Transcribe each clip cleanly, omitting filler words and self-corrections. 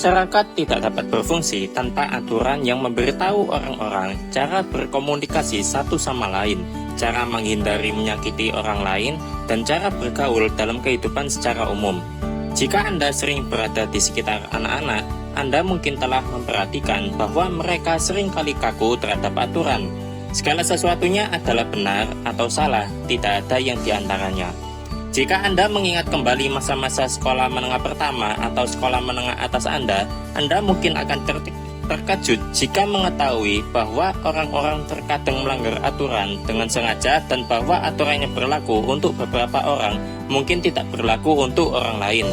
Masyarakat tidak dapat berfungsi tanpa aturan yang memberitahu orang-orang cara berkomunikasi satu sama lain, cara menghindari menyakiti orang lain, dan cara bergaul dalam kehidupan secara umum. Jika Anda sering berada di sekitar anak-anak, Anda mungkin telah memperhatikan bahwa mereka seringkali kaku terhadap aturan. Segala sesuatunya adalah benar atau salah, tidak ada yang diantaranya. Jika Anda mengingat kembali masa-masa sekolah menengah pertama atau sekolah menengah atas Anda mungkin akan terkejut jika mengetahui bahwa orang-orang terkadang melanggar aturan dengan sengaja dan bahwa aturannya berlaku untuk beberapa orang, mungkin tidak berlaku untuk orang lain.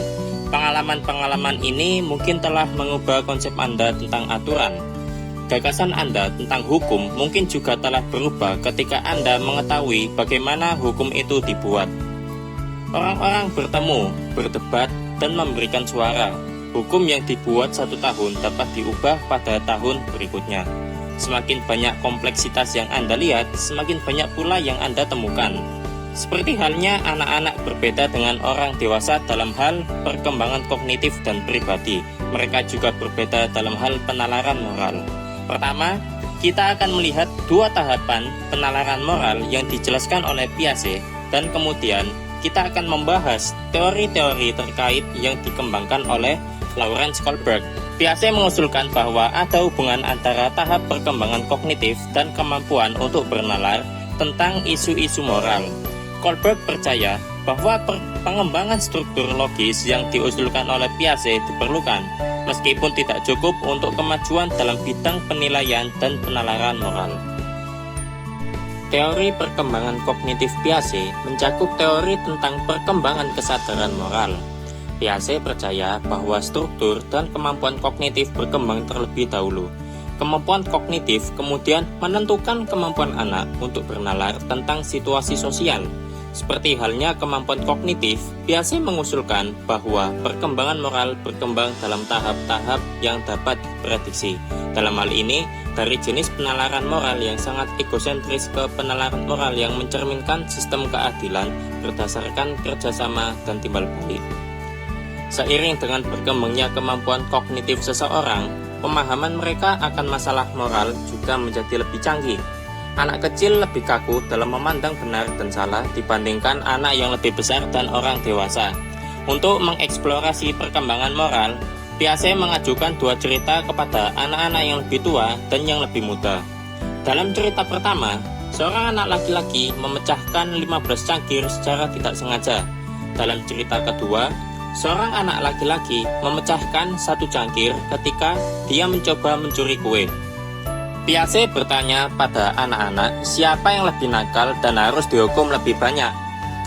Pengalaman-pengalaman ini mungkin telah mengubah konsep Anda tentang aturan. Gagasan Anda tentang hukum mungkin juga telah berubah ketika Anda mengetahui bagaimana hukum itu dibuat. Orang-orang bertemu, berdebat, dan memberikan suara. Hukum yang dibuat 1 tahun dapat diubah pada tahun berikutnya. Semakin banyak kompleksitas yang Anda lihat, semakin banyak pula yang Anda temukan. Seperti halnya anak-anak berbeda dengan orang dewasa dalam hal perkembangan kognitif dan pribadi. Mereka juga berbeda dalam hal penalaran moral. Pertama, kita akan melihat 2 tahapan penalaran moral yang dijelaskan oleh Piaget, dan kemudian kita akan membahas teori-teori terkait yang dikembangkan oleh Lawrence Kohlberg. Piaget mengusulkan bahwa ada hubungan antara tahap perkembangan kognitif dan kemampuan untuk bernalar tentang isu-isu moral. Kohlberg percaya bahwa pengembangan struktur logis yang diusulkan oleh Piaget diperlukan, meskipun tidak cukup untuk kemajuan dalam bidang penilaian dan penalaran moral. Teori perkembangan kognitif Piaget mencakup teori tentang perkembangan kesadaran moral. Piaget percaya bahwa struktur dan kemampuan kognitif berkembang terlebih dahulu. Kemampuan kognitif kemudian menentukan kemampuan anak untuk bernalar tentang situasi sosial. Seperti halnya kemampuan kognitif, Piaget mengusulkan bahwa perkembangan moral berkembang dalam tahap-tahap yang dapat diprediksi. Dalam hal ini, dari jenis penalaran moral yang sangat egosentris ke penalaran moral yang mencerminkan sistem keadilan berdasarkan kerjasama dan timbal balik. Seiring dengan berkembangnya kemampuan kognitif seseorang, pemahaman mereka akan masalah moral juga menjadi lebih canggih. Anak kecil lebih kaku dalam memandang benar dan salah dibandingkan anak yang lebih besar dan orang dewasa. Untuk mengeksplorasi perkembangan moral, Piaget mengajukan 2 cerita kepada anak-anak yang lebih tua dan yang lebih muda. Dalam cerita pertama, seorang anak laki-laki memecahkan 15 cangkir secara tidak sengaja. Dalam cerita kedua, seorang anak laki-laki memecahkan 1 cangkir ketika dia mencoba mencuri kue. Piaget bertanya pada anak-anak siapa yang lebih nakal dan harus dihukum lebih banyak.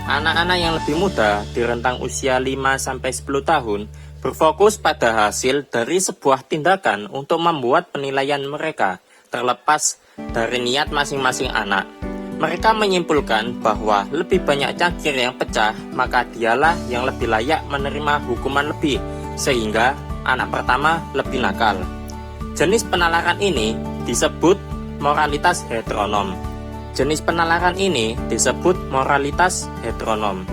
Anak-anak yang lebih muda di rentang usia 5-10 tahun berfokus pada hasil dari sebuah tindakan untuk membuat penilaian mereka terlepas dari niat masing-masing anak. Mereka menyimpulkan bahwa lebih banyak cangkir yang pecah, maka dialah yang lebih layak menerima hukuman lebih, sehingga anak pertama lebih nakal. Jenis penalaran ini disebut moralitas heteronom. Jenis penalaran ini disebut moralitas heteronom.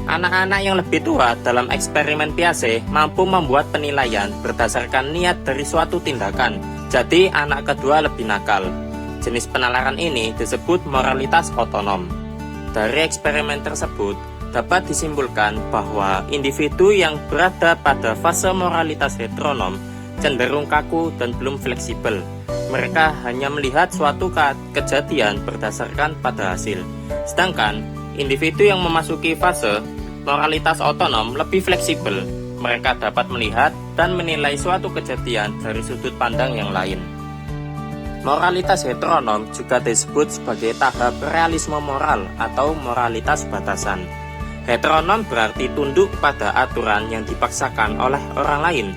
Anak-anak yang lebih tua dalam eksperimen Piaget mampu membuat penilaian berdasarkan niat dari suatu tindakan. Jadi anak kedua lebih nakal. Jenis penalaran ini disebut moralitas otonom. Dari eksperimen tersebut dapat disimpulkan bahwa individu yang berada pada fase moralitas heteronom cenderung kaku dan belum fleksibel. Mereka hanya melihat suatu kejadian berdasarkan pada hasil. Sedangkan individu yang memasuki fase moralitas otonom lebih fleksibel. Mereka dapat melihat dan menilai suatu kejadian dari sudut pandang yang lain. Moralitas heteronom juga disebut sebagai tahap realisme moral atau moralitas batasan. Heteronom berarti tunduk pada aturan yang dipaksakan oleh orang lain.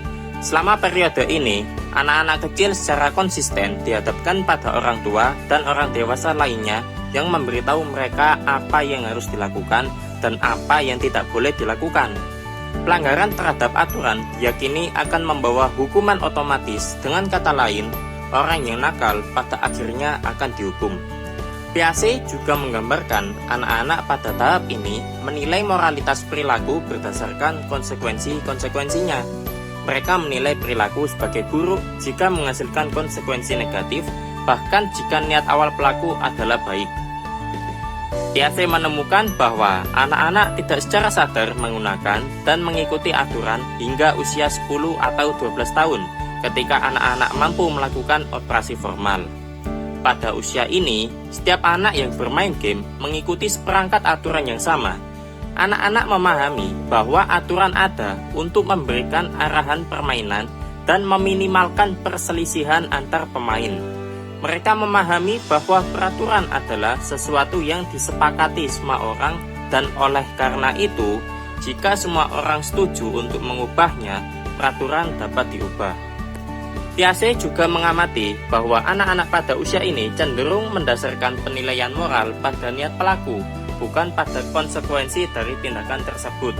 Selama periode ini, anak-anak kecil secara konsisten dihadapkan pada orang tua dan orang dewasa lainnya yang memberitahu mereka apa yang harus dilakukan dan apa yang tidak boleh dilakukan. Pelanggaran terhadap aturan diyakini akan membawa hukuman otomatis. Dengan kata lain, orang yang nakal pada akhirnya akan dihukum. Piaget juga menggambarkan anak-anak pada tahap ini menilai moralitas perilaku berdasarkan konsekuensi-konsekuensinya. Mereka menilai perilaku sebagai buruk jika menghasilkan konsekuensi negatif, bahkan jika niat awal pelaku adalah baik. Piaget menemukan bahwa anak-anak tidak secara sadar menggunakan dan mengikuti aturan hingga usia 10 atau 12 tahun ketika anak-anak mampu melakukan operasi formal. Pada usia ini, setiap anak yang bermain game mengikuti seperangkat aturan yang sama. Anak-anak memahami bahwa aturan ada untuk memberikan arahan permainan dan meminimalkan perselisihan antar pemain. Mereka memahami bahwa peraturan adalah sesuatu yang disepakati semua orang dan oleh karena itu, jika semua orang setuju untuk mengubahnya, peraturan dapat diubah. Piaget juga mengamati bahwa anak-anak pada usia ini cenderung mendasarkan penilaian moral pada niat pelaku, bukan pada konsekuensi dari tindakan tersebut.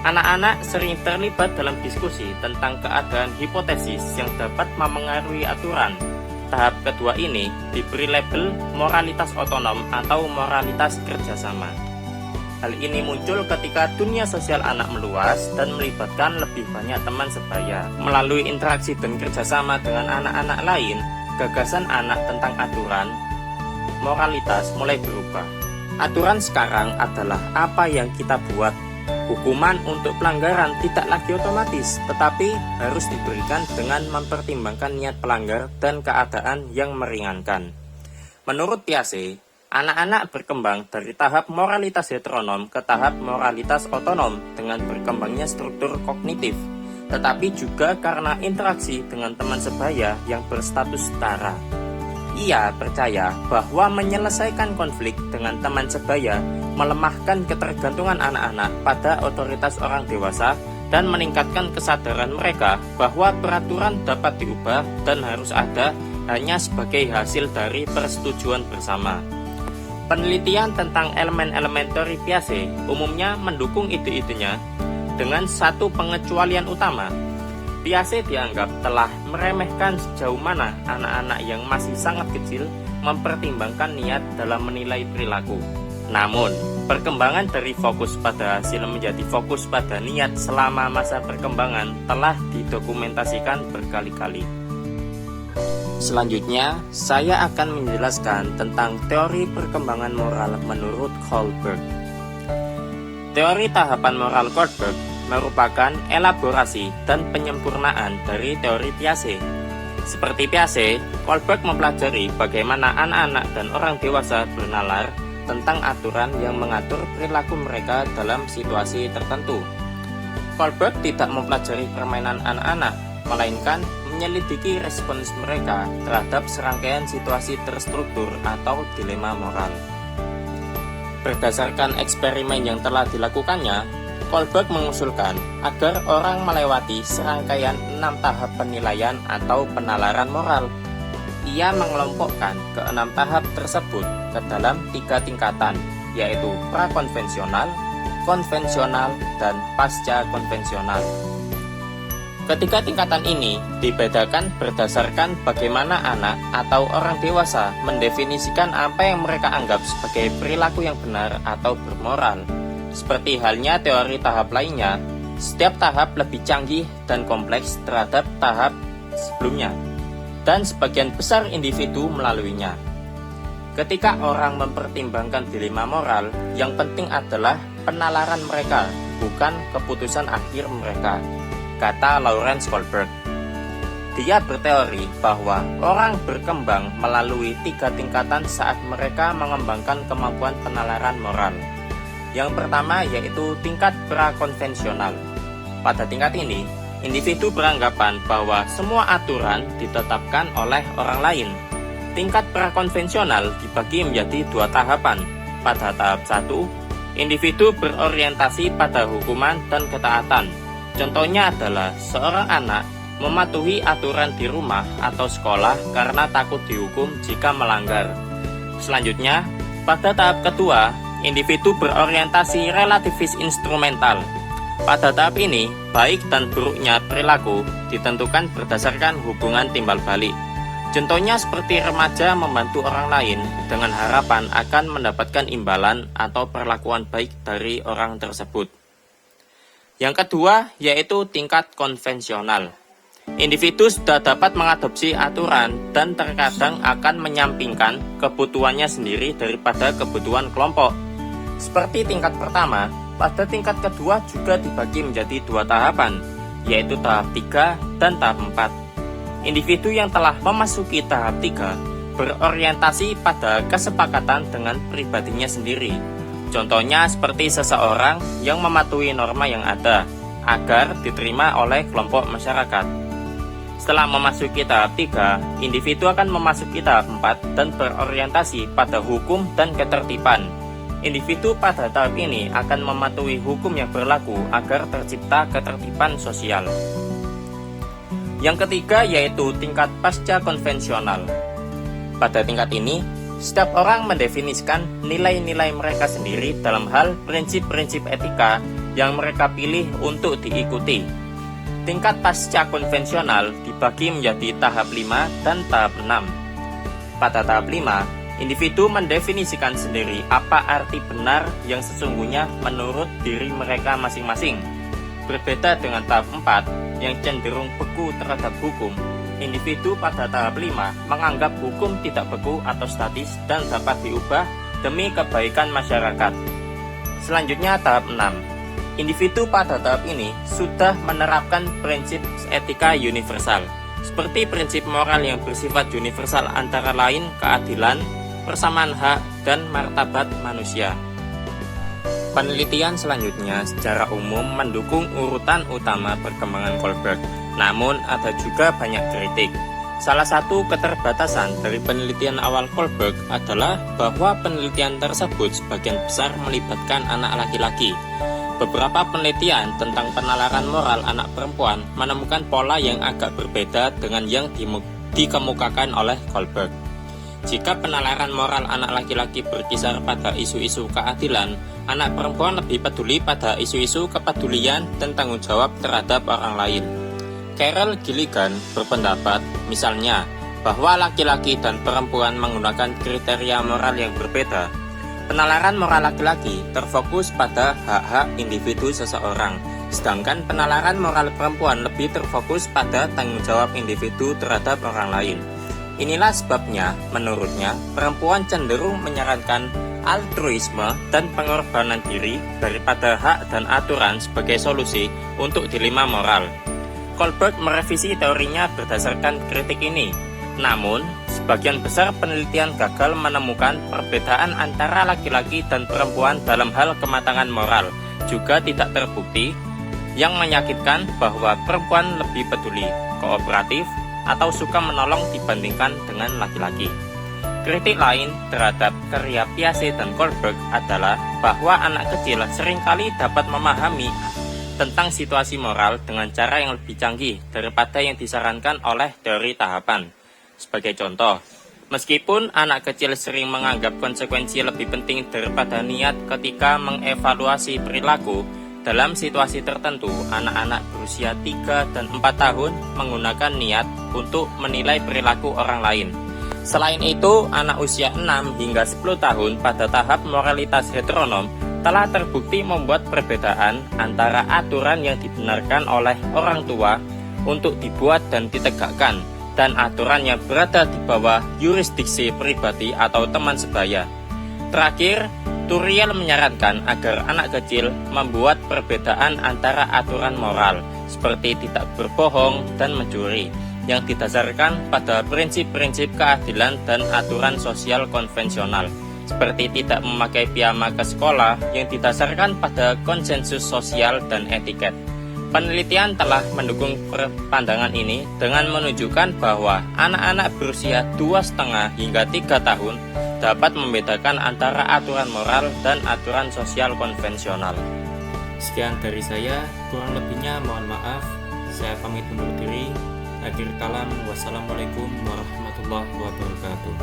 Anak-anak sering terlibat dalam diskusi tentang keadaan hipotesis yang dapat memengaruhi aturan. Tahap kedua ini diberi label moralitas otonom atau moralitas kerjasama. Hal ini muncul ketika dunia sosial anak meluas dan melibatkan lebih banyak teman sebaya. Melalui interaksi dan kerjasama dengan anak-anak lain, gagasan anak tentang aturan, moralitas mulai berubah. Aturan sekarang adalah apa yang kita buat. Hukuman untuk pelanggaran tidak lagi otomatis, tetapi harus diberikan dengan mempertimbangkan niat pelanggar dan keadaan yang meringankan. Menurut Piaget, anak-anak berkembang dari tahap moralitas heteronom ke tahap moralitas otonom dengan berkembangnya struktur kognitif, tetapi juga karena interaksi dengan teman sebaya yang berstatus setara. Ia percaya bahwa menyelesaikan konflik dengan teman sebaya melemahkan ketergantungan anak-anak pada otoritas orang dewasa dan meningkatkan kesadaran mereka bahwa peraturan dapat diubah dan harus ada hanya sebagai hasil dari persetujuan bersama. Penelitian tentang elemen-elemen teori Piaget umumnya mendukung ide-idenya dengan satu pengecualian utama. Piaget dianggap telah meremehkan sejauh mana anak-anak yang masih sangat kecil mempertimbangkan niat dalam menilai perilaku. Namun, perkembangan dari fokus pada hasil menjadi fokus pada niat selama masa perkembangan telah didokumentasikan berkali-kali. Selanjutnya, saya akan menjelaskan tentang teori perkembangan moral menurut Kohlberg. Teori tahapan moral Kohlberg merupakan elaborasi dan penyempurnaan dari teori Piaget. Seperti Piaget, Kohlberg mempelajari bagaimana anak-anak dan orang dewasa bernalar tentang aturan yang mengatur perilaku mereka dalam situasi tertentu. Kohlberg tidak mempelajari permainan anak-anak, melainkan menyelidiki respons mereka terhadap serangkaian situasi terstruktur atau dilema moral. Berdasarkan eksperimen yang telah dilakukannya, Kohlberg mengusulkan agar orang melewati serangkaian 6 tahap penilaian atau penalaran moral. Ia mengelompokkan ke-6 tahap tersebut ke dalam 3 tingkatan, yaitu prakonvensional, konvensional, dan pasca konvensional. Ketiga tingkatan ini dibedakan berdasarkan bagaimana anak atau orang dewasa mendefinisikan apa yang mereka anggap sebagai perilaku yang benar atau bermoral. Seperti halnya teori tahap lainnya, setiap tahap lebih canggih dan kompleks terhadap tahap sebelumnya, dan sebagian besar individu melaluinya. Ketika orang mempertimbangkan dilema moral, yang penting adalah penalaran mereka, bukan keputusan akhir mereka, kata Lawrence Kohlberg. Dia berteori bahwa orang berkembang melalui 3 tingkatan saat mereka mengembangkan kemampuan penalaran moral. Yang pertama yaitu tingkat prakonvensional. Pada tingkat ini, individu beranggapan bahwa semua aturan ditetapkan oleh orang lain. Tingkat prakonvensional dibagi menjadi 2 tahapan. Pada tahap 1, individu berorientasi pada hukuman dan ketaatan. Contohnya adalah seorang anak mematuhi aturan di rumah atau sekolah karena takut dihukum jika melanggar. Selanjutnya, pada tahap kedua, individu berorientasi relativis instrumental. Pada tahap ini, baik dan buruknya perilaku ditentukan berdasarkan hubungan timbal balik. Contohnya seperti remaja membantu orang lain dengan harapan akan mendapatkan imbalan atau perlakuan baik dari orang tersebut. Yang kedua yaitu tingkat konvensional. Individu sudah dapat mengadopsi aturan dan terkadang akan menyampingkan kebutuhannya sendiri daripada kebutuhan kelompok. Seperti tingkat pertama, pada tingkat kedua juga dibagi menjadi dua tahapan, yaitu tahap 3 dan tahap 4. Individu yang telah memasuki tahap 3 berorientasi pada kesepakatan dengan pribadinya sendiri. Contohnya seperti seseorang yang mematuhi norma yang ada agar diterima oleh kelompok masyarakat. Setelah memasuki tahap 3, individu akan memasuki tahap 4 dan berorientasi pada hukum dan ketertiban. Individu pada tahap ini akan mematuhi hukum yang berlaku agar tercipta ketertiban sosial. Yang ketiga yaitu tingkat pasca konvensional. Pada tingkat ini, setiap orang mendefinisikan nilai-nilai mereka sendiri dalam hal prinsip-prinsip etika yang mereka pilih untuk diikuti. Tingkat pasca konvensional dibagi menjadi tahap 5 dan tahap 6. Pada tahap 5, individu mendefinisikan sendiri apa arti benar yang sesungguhnya menurut diri mereka masing-masing. Berbeda dengan tahap 4 yang cenderung beku terhadap hukum, individu pada tahap 5 menganggap hukum tidak beku atau statis dan dapat diubah demi kebaikan masyarakat. Selanjutnya tahap 6. Individu pada tahap ini sudah menerapkan prinsip etika universal, seperti prinsip moral yang bersifat universal antara lain keadilan, persamaan hak, dan martabat manusia. Penelitian selanjutnya secara umum mendukung urutan utama perkembangan Kohlberg, namun ada juga banyak kritik. Salah satu keterbatasan dari penelitian awal Kohlberg adalah bahwa penelitian tersebut sebagian besar melibatkan anak laki-laki. Beberapa penelitian tentang penalaran moral anak perempuan menemukan pola yang agak berbeda dengan yang dikemukakan oleh Kohlberg. Jika penalaran moral anak laki-laki berkisar pada isu-isu keadilan, anak perempuan lebih peduli pada isu-isu kepedulian dan tanggung jawab terhadap orang lain. Carol Gilligan berpendapat, misalnya, bahwa laki-laki dan perempuan menggunakan kriteria moral yang berbeda. Penalaran moral laki-laki terfokus pada hak-hak individu seseorang, sedangkan penalaran moral perempuan lebih terfokus pada tanggung jawab individu terhadap orang lain. Inilah sebabnya, menurutnya, perempuan cenderung menyarankan altruisme dan pengorbanan diri daripada hak dan aturan sebagai solusi untuk dilema moral. Kohlberg merevisi teorinya berdasarkan kritik ini. Namun, sebagian besar penelitian gagal menemukan perbedaan antara laki-laki dan perempuan dalam hal kematangan moral. Juga tidak terbukti, yang menyakitkan bahwa perempuan lebih peduli, kooperatif, atau suka menolong dibandingkan dengan laki-laki. Kritik lain terhadap karya Piaget dan Kohlberg adalah bahwa anak kecil seringkali dapat memahami tentang situasi moral dengan cara yang lebih canggih daripada yang disarankan oleh teori tahapan. Sebagai contoh, meskipun anak kecil sering menganggap konsekuensi lebih penting daripada niat ketika mengevaluasi perilaku, dalam situasi tertentu, anak-anak berusia 3 dan 4 tahun menggunakan niat untuk menilai perilaku orang lain. Selain itu, anak usia 6 hingga 10 tahun pada tahap moralitas heteronom telah terbukti membuat perbedaan antara aturan yang dibenarkan oleh orang tua untuk dibuat dan ditegakkan, dan aturan yang berada di bawah yurisdiksi pribadi atau teman sebaya. Terakhir, Turiel menyarankan agar anak kecil membuat perbedaan antara aturan moral, seperti tidak berbohong dan mencuri, yang didasarkan pada prinsip-prinsip keadilan dan aturan sosial konvensional, seperti tidak memakai piyama ke sekolah yang didasarkan pada konsensus sosial dan etiket. Penelitian telah mendukung pandangan ini dengan menunjukkan bahwa anak-anak berusia 2,5 hingga 3 tahun dapat membedakan antara aturan moral dan aturan sosial konvensional. Sekian dari saya, kurang lebihnya mohon maaf. Saya pamit undur diri. Akhir kalam, wassalamualaikum warahmatullahi wabarakatuh.